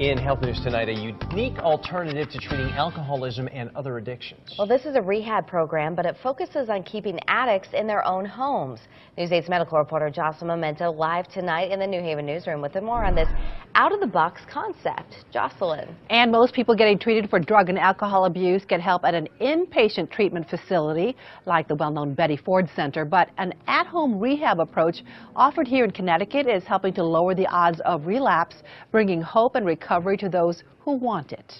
In Health News tonight, a unique alternative to treating alcoholism and other addictions. Well, this is a rehab program, but it focuses on keeping addicts in their own homes. News 8's medical reporter Jocelyn Memento live tonight in the New Haven newsroom with more on this out-of-the-box concept. Jocelyn. And most people getting treated for drug and alcohol abuse get help at an inpatient treatment facility like the well-known Betty Ford Center. But an at-home rehab approach offered here in Connecticut is helping to lower the odds of relapse, bringing hope and recovery to those who want it.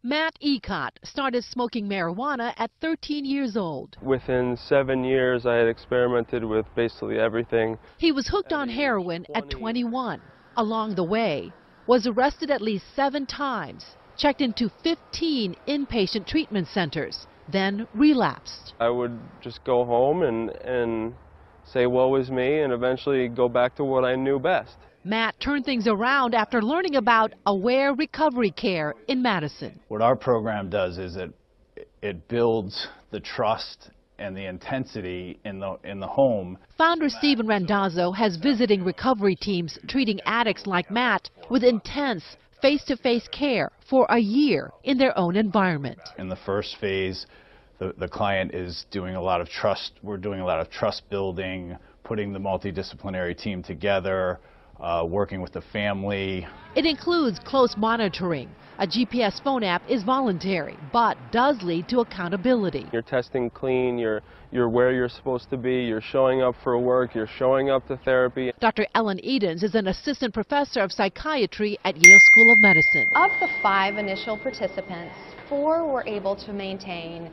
Matt Ecott started smoking marijuana at 13 years old. Within 7 years, I had experimented with basically everything. He was hooked on heroin at 21. Along the way, was arrested at least 7 times, checked into 15 inpatient treatment centers, then relapsed. I would just go home and say, woe is me, and eventually go back to what I knew best. Matt turned things around after learning about Aware Recovery Care in Madison. What our program does is it builds the trust and the intensity in the home. Founder Stephen Randazzo has visiting recovery teams treating addicts like Matt with intense face-to-face care for a year in their own environment. In the first phase, the client is doing a lot of trust. We're doing a lot of trust building, putting the multidisciplinary team together, working with the family. It includes close monitoring. A GPS phone app is voluntary, but does lead to accountability. You're testing clean, you're where you're supposed to be, you're showing up for work, you're showing up to therapy. Dr. Ellen Edens is an assistant professor of psychiatry at Yale School of Medicine. Of the 5 initial participants, 4 were able to maintain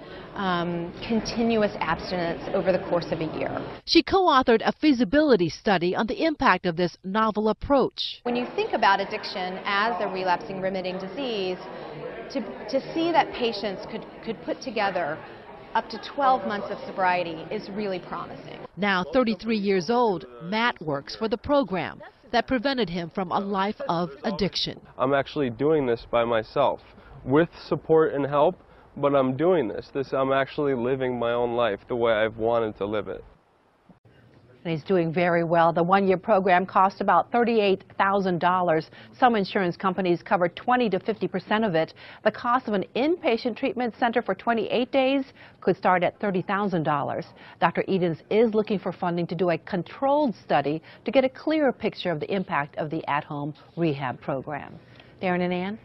continuous abstinence over the course of a year. She co-authored a feasibility study on the impact of this novel approach. When you think about addiction as a relapsing remitting disease, to see that patients could put together up to 12 months of sobriety is really promising. Now 33 years old, Matt works for the program that prevented him from a life of addiction. I'm actually doing this by myself with support and help, but I'm doing this. I'm actually living my own life the way I've wanted to live it. And he's doing very well. The one-year program cost about $38,000. Some insurance companies cover 20 to 50% of it. The cost of an inpatient treatment center for 28 days could start at $30,000. Dr. Edens is looking for funding to do a controlled study to get a clearer picture of the impact of the at-home rehab program. Darren and Ann?